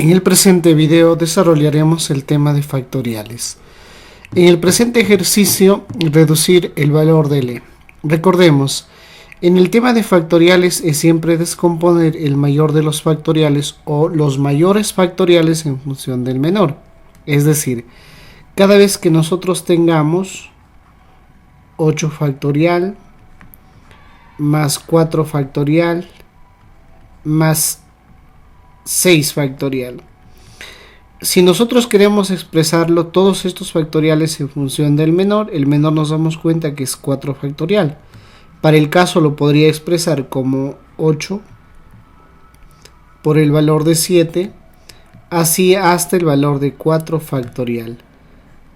En el presente video desarrollaremos el tema de factoriales. En el presente ejercicio, reducir el valor de L. Recordemos, en el tema de factoriales es siempre descomponer el mayor de los factoriales o los mayores factoriales en función del menor. Es decir, cada vez que nosotros tengamos 8 factorial más 4 factorial más 6 factorial. Si nosotros queremos expresarlo todos estos factoriales en función del menor, el menor nos damos cuenta que es 4 factorial. Para el caso lo podría expresar como 8 por el valor de 7, así hasta el valor de 4 factorial,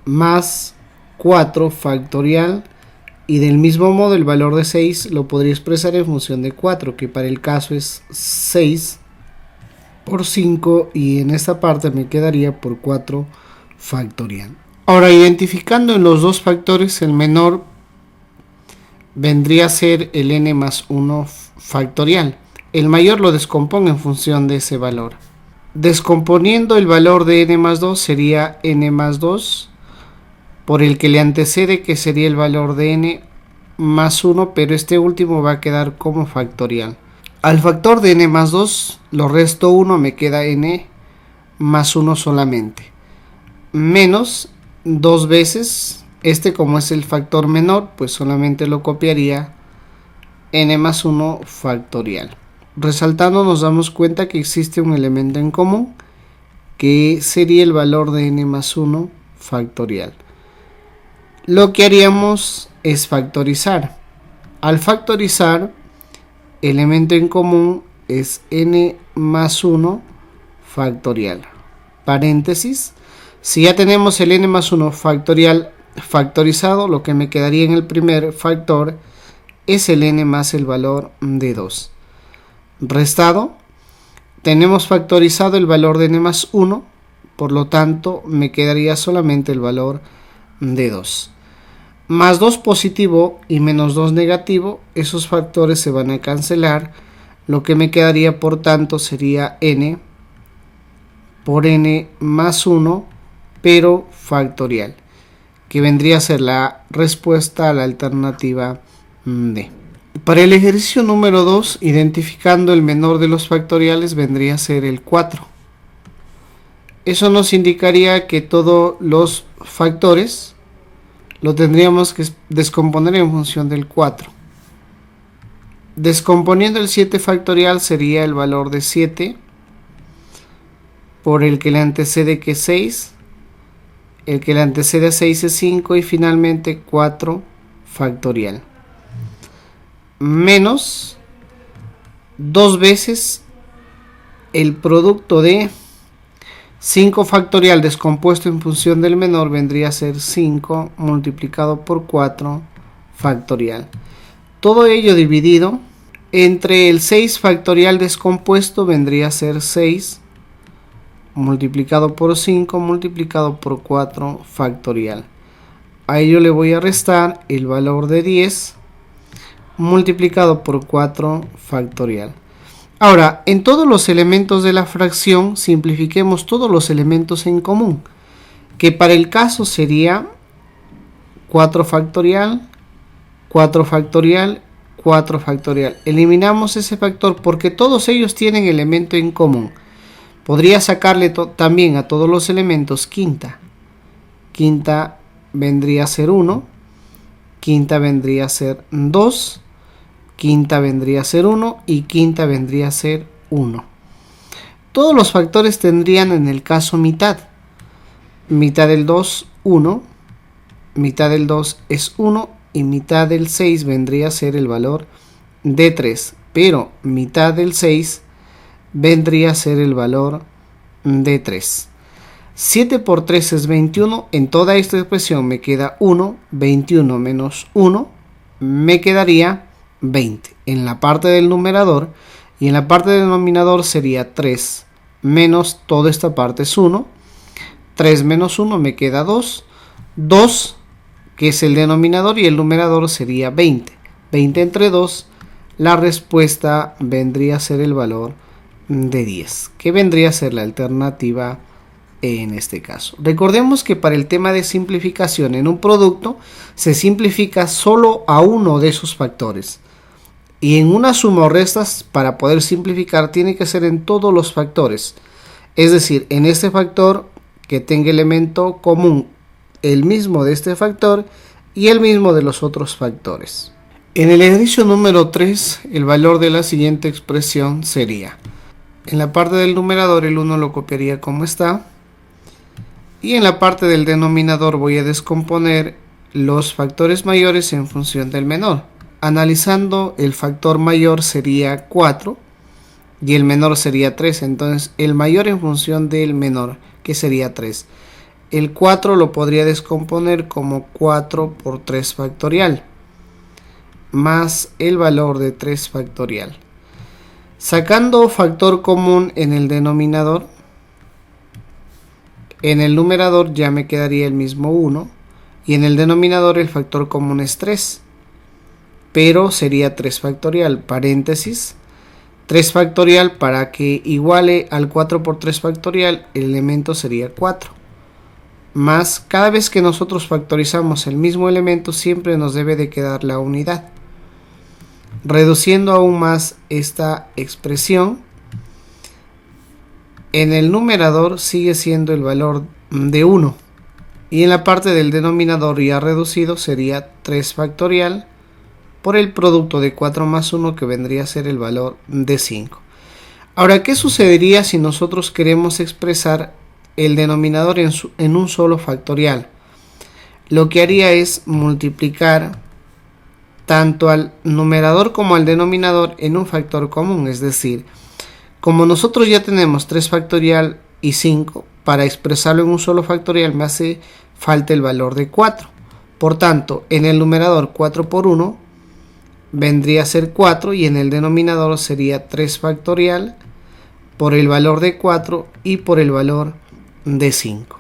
más 4 factorial, y del mismo modo el valor de 6 lo podría expresar en función de 4, que para el caso es 6 por 5, y en esta parte me quedaría por 4 factorial. Ahora, identificando en los dos factores, el menor vendría a ser el n más 1 factorial. El mayor lo descompongo en función de ese valor. Descomponiendo el valor de n más 2 sería n más 2 por el que le antecede, que sería el valor de n más 1, pero este último va a quedar como factorial. Al factor de n más 2 lo resto 1, me queda n más 1 solamente, menos 2 veces, como es el factor menor, pues solamente lo copiaría n más 1 factorial. Resaltando, nos damos cuenta que existe un elemento en común, que sería el valor de n más 1 factorial. Lo que haríamos es factorizar. Al factorizar, elemento en común es n más 1 factorial. Paréntesis. Si ya tenemos el n más 1 factorial factorizado, lo que me quedaría en el primer factor es el n más el valor de 2. Restado, tenemos factorizado el valor de n más 1, por lo tanto me quedaría solamente el valor de 2. Más 2 positivo y menos 2 negativo, esos factores se van a cancelar. Lo que me quedaría, por tanto, sería n por n más 1, pero factorial, que vendría a ser la respuesta a la alternativa D. Para el ejercicio número 2, identificando el menor de los factoriales, vendría a ser el 4. Eso nos indicaría que todos los factores lo tendríamos que descomponer en función del 4. Descomponiendo el 7 factorial sería el valor de 7 por el que le antecede, que es 6, el que le antecede a 6 es 5, y finalmente 4 factorial, menos 2 veces el producto de 5 factorial descompuesto en función del menor, vendría a ser 5 multiplicado por 4 factorial. Todo ello dividido entre el 6 factorial descompuesto, vendría a ser 6 multiplicado por 5 multiplicado por 4 factorial. A ello le voy a restar el valor de 10 multiplicado por 4 factorial. Ahora, en todos los elementos de la fracción, simplifiquemos todos los elementos en común, que para el caso sería 4 factorial, 4 factorial, 4 factorial. Eliminamos ese factor porque todos ellos tienen elemento en común. Podría sacarle también a todos los elementos quinta. Quinta vendría a ser 1, quinta vendría a ser 2, quinta vendría a ser 1 y quinta vendría a ser 1. Todos los factores tendrían en el caso mitad. Mitad del 2, 1. Mitad del 2 es 1 y mitad del 6 vendría a ser el valor de 3. Pero mitad del 6 vendría a ser el valor de 3. 7 por 3 es 21. En toda esta expresión me queda 1. 21 menos 1 me quedaría 20 en la parte del numerador, y en la parte del denominador sería 3 menos toda esta parte es 1. 3 menos 1 me queda 2. 2, que es el denominador, y el numerador sería 20. 20 entre 2, la respuesta vendría a ser el valor de 10, que vendría a ser la alternativa en este caso. Recordemos que para el tema de simplificación en un producto se simplifica solo a uno de esos factores. Y en una suma o restas, para poder simplificar, tiene que ser en todos los factores. Es decir, en este factor que tenga elemento común el mismo de este factor y el mismo de los otros factores. En el ejercicio número 3, el valor de la siguiente expresión sería: en la parte del numerador el 1 lo copiaría como está, y en la parte del denominador voy a descomponer los factores mayores en función del menor. Analizando, el factor mayor sería 4 y el menor sería 3. Entonces el mayor en función del menor, que sería 3. El 4 lo podría descomponer como 4 por 3 factorial más el valor de 3 factorial. Sacando factor común en el denominador, en el numerador ya me quedaría el mismo 1 y en el denominador el factor común es 3. Pero sería 3 factorial, paréntesis, 3 factorial para que iguale al 4 por 3 factorial, el elemento sería 4. Más, cada vez que nosotros factorizamos el mismo elemento, siempre nos debe de quedar la unidad. Reduciendo aún más esta expresión, en el numerador sigue siendo el valor de 1. Y en la parte del denominador ya reducido sería 3 factorial por el producto de 4 más 1, que vendría a ser el valor de 5. Ahora, ¿qué sucedería si nosotros queremos expresar el denominador en un solo factorial? Lo que haría es multiplicar tanto al numerador como al denominador en un factor común. Es decir, como nosotros ya tenemos 3 factorial y 5, para expresarlo en un solo factorial me hace falta el valor de 4. Por tanto, en el numerador 4 por 1 vendría a ser 4 y en el denominador sería 3 factorial por el valor de 4 y por el valor de 5.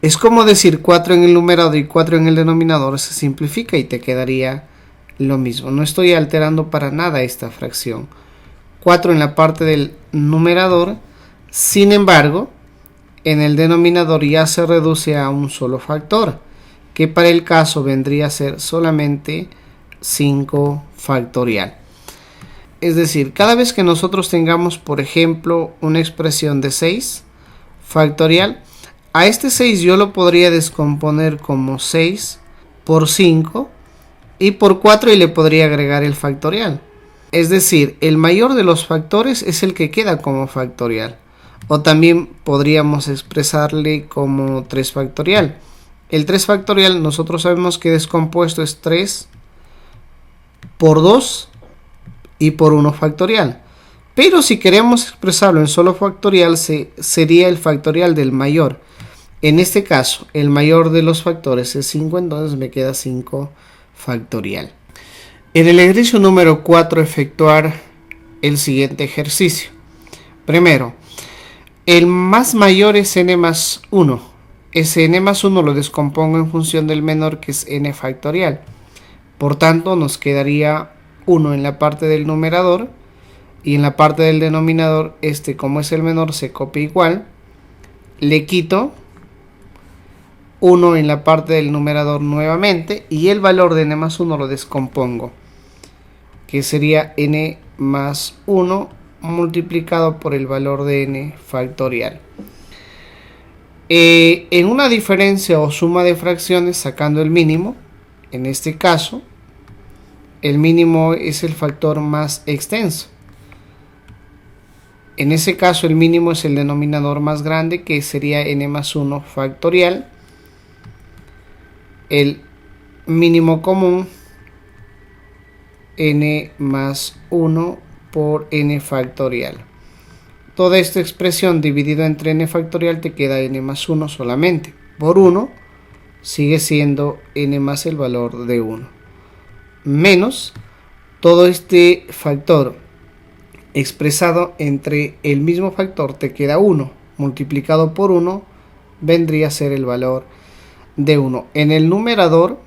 Es como decir 4 en el numerador y 4 en el denominador, se simplifica y te quedaría lo mismo. No estoy alterando para nada esta fracción. 4 en la parte del numerador, sin embargo, en el denominador ya se reduce a un solo factor, que para el caso vendría a ser solamente 5 factorial. Es decir, cada vez que nosotros tengamos, por ejemplo, una expresión de 6 factorial, a este 6 yo lo podría descomponer como 6 por 5 y por 4 y le podría agregar el factorial. Es decir, el mayor de los factores es el que queda como factorial. O también podríamos expresarle como 3 factorial. El 3 factorial nosotros sabemos que descompuesto es 3 por 2 y por 1 factorial. Pero si queremos expresarlo en solo factorial, sería el factorial del mayor. En este caso, el mayor de los factores es 5, entonces me queda 5 factorial. En el ejercicio número 4, efectuar el siguiente ejercicio. Primero, el más mayor es n más 1. Ese n más 1 lo descompongo en función del menor, que es n factorial. Por tanto, nos quedaría 1 en la parte del numerador y en la parte del denominador, como es el menor, se copia igual. Le quito 1 en la parte del numerador nuevamente y el valor de n más 1 lo descompongo, que sería n más 1 multiplicado por el valor de n factorial. En una diferencia o suma de fracciones, sacando el mínimo, en este caso, el mínimo es el factor más extenso. En ese caso, el mínimo es el denominador más grande, que sería n más 1 factorial. El mínimo común, n más 1 por n factorial. Toda esta expresión dividida entre n factorial te queda n más 1 solamente. Por 1 sigue siendo n más el valor de 1. Menos todo este factor expresado entre el mismo factor te queda 1. Multiplicado por 1 vendría a ser el valor de 1. En el numerador,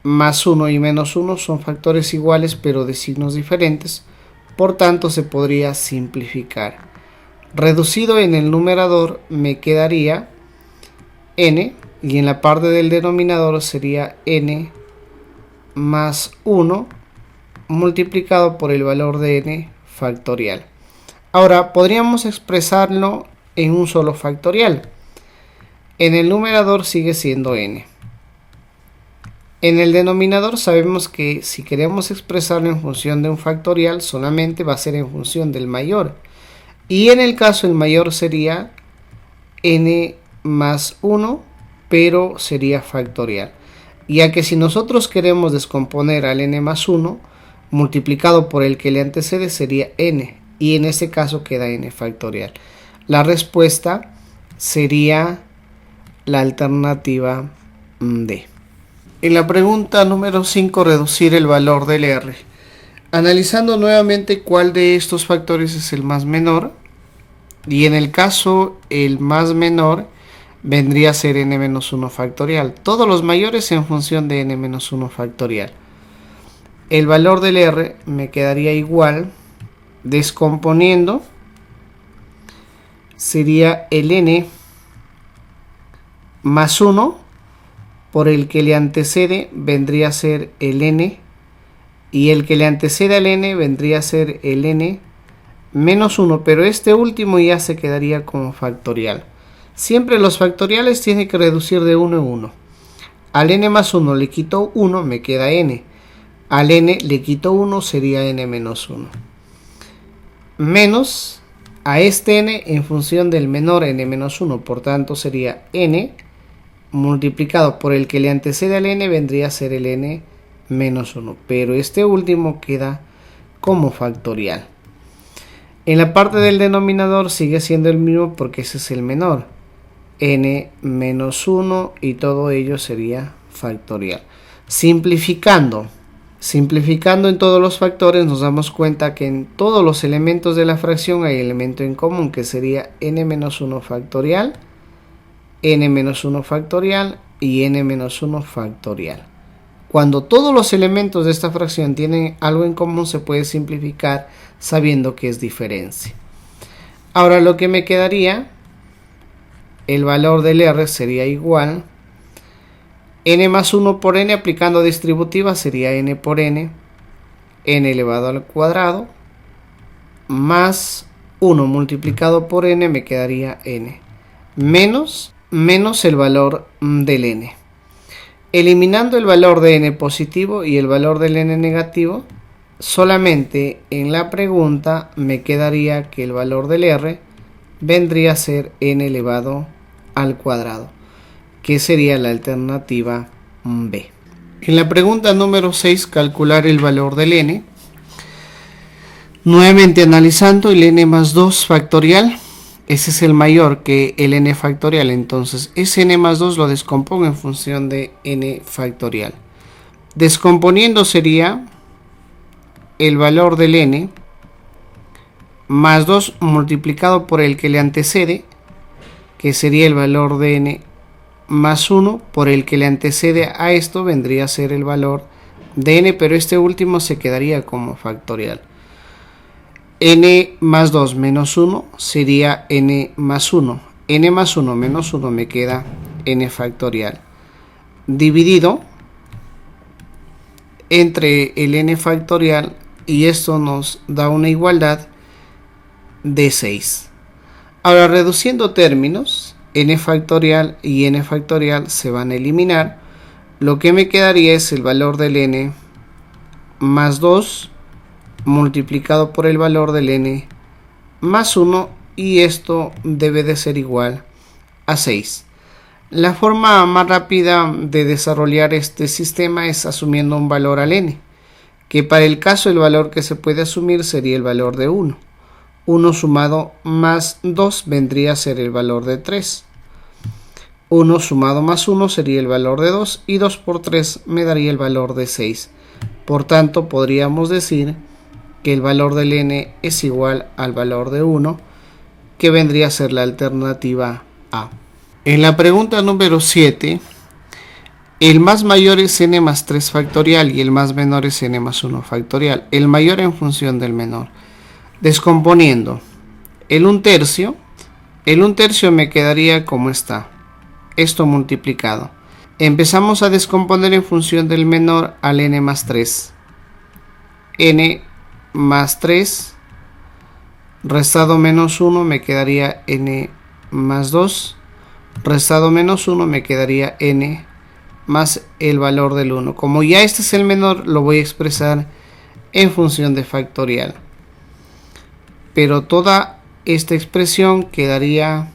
más 1 y menos 1 son factores iguales pero de signos diferentes. Por tanto, se podría simplificar. Reducido en el numerador me quedaría n, y en la parte del denominador sería n más 1 multiplicado por el valor de n factorial. Ahora podríamos expresarlo en un solo factorial. En el numerador sigue siendo n. En el denominador sabemos que si queremos expresarlo en función de un factorial, solamente va a ser en función del mayor. Y en el caso el mayor sería n más 1, pero sería factorial. Ya que si nosotros queremos descomponer al n más 1, multiplicado por el que le antecede sería n. Y en este caso queda n factorial. La respuesta sería la alternativa D. En la pregunta número 5, reducir el valor del R. Analizando nuevamente cuál de estos factores es el más menor, y en el caso el más menor vendría a ser n-1 factorial. Todos los mayores en función de n-1 factorial. El valor del R me quedaría igual, descomponiendo, sería el n más 1 por el que le antecede vendría a ser el n, y el que le antecede al n vendría a ser el n menos 1, pero este último ya se quedaría como factorial. Siempre los factoriales tienen que reducir de 1 en 1. Al n más 1 le quito 1, me queda n. Al n le quito 1, sería n menos 1. Menos a este n en función del menor n menos 1, por tanto sería n multiplicado por el que le antecede al n vendría a ser el n menos 1, pero este último queda como factorial. En la parte del denominador sigue siendo el mismo porque ese es el menor, n menos 1, y todo ello sería factorial. Simplificando en todos los factores nos damos cuenta que en todos los elementos de la fracción hay elemento en común, que sería n menos 1 factorial, n menos 1 factorial y n menos 1 factorial. Cuando todos los elementos de esta fracción tienen algo en común, se puede simplificar sabiendo que es diferencia. Ahora lo que me quedaría, el valor del R sería igual n más 1 por n, aplicando distributiva sería n por n elevado al cuadrado, más 1 multiplicado por n me quedaría n, menos el valor del n. Eliminando el valor de n positivo y el valor del n negativo, solamente en la pregunta me quedaría que el valor del R vendría a ser n elevado al cuadrado, que sería la alternativa B. En la pregunta número 6, calcular el valor del n. Nuevamente analizando el n más 2 factorial, ese es el mayor que el n factorial, entonces ese n más 2 lo descompongo en función de n factorial. Descomponiendo sería el valor del n más 2 multiplicado por el que le antecede, que sería el valor de n más 1, por el que le antecede a esto vendría a ser el valor de n, pero este último se quedaría como factorial. N más 2 menos 1 sería n más 1. N más 1 menos 1 me queda n factorial. Dividido entre el n factorial, y esto nos da una igualdad de 6. Ahora, reduciendo términos, n factorial y n factorial se van a eliminar. Lo que me quedaría es el valor del n más 2 multiplicado por el valor del n más 1, y esto debe de ser igual a 6. La forma más rápida de desarrollar este sistema es asumiendo un valor al n, que para el caso el valor que se puede asumir sería el valor de 1. 1 sumado más 2 vendría a ser el valor de 3. 1 sumado más 1 sería el valor de 2, y 2 por 3 me daría el valor de 6. Por tanto, podríamos decir que el valor del n es igual al valor de 1, que vendría a ser la alternativa A. En la pregunta número 7, el más mayor es n más 3 factorial y el más menor es n más 1 factorial. El mayor en función del menor. Descomponiendo el 1/3, el 1/3 me quedaría como está, esto multiplicado. Empezamos a descomponer en función del menor al n más 3. N más 3 restado menos 1 me quedaría n más 2. Restado menos 1 me quedaría n más el valor del 1. Como ya este es el menor, lo voy a expresar en función de factorial. Pero toda esta expresión quedaría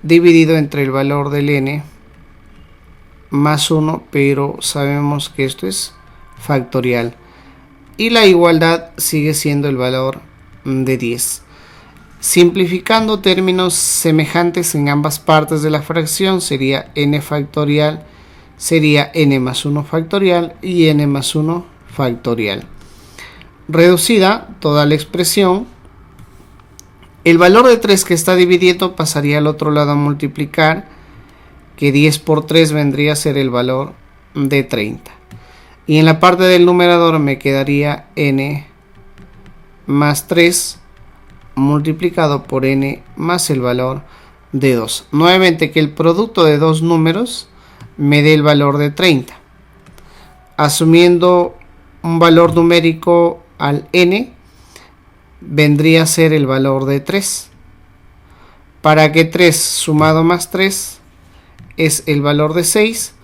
dividido entre el valor del n más 1, pero sabemos que esto es factorial. Y la igualdad sigue siendo el valor de 10. Simplificando términos semejantes en ambas partes de la fracción, sería n factorial, sería n más 1 factorial y n más 1 factorial. Reducida toda la expresión, el valor de 3 que está dividiendo pasaría al otro lado a multiplicar, que 10 por 3 vendría a ser el valor de 30. Y en la parte del numerador me quedaría n más 3 multiplicado por n más el valor de 2. Nuevamente que el producto de dos números me dé el valor de 30. Asumiendo un valor numérico al n, vendría a ser el valor de 3. Para que 3 sumado más 3 es el valor de 6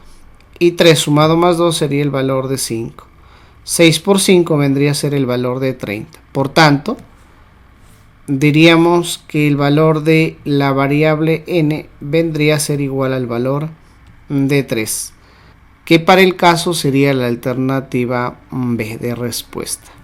y 3 sumado más 2 sería el valor de 5. 6 por 5 vendría a ser el valor de 30. Por tanto, diríamos que el valor de la variable n vendría a ser igual al valor de 3, que para el caso sería la alternativa B de respuesta.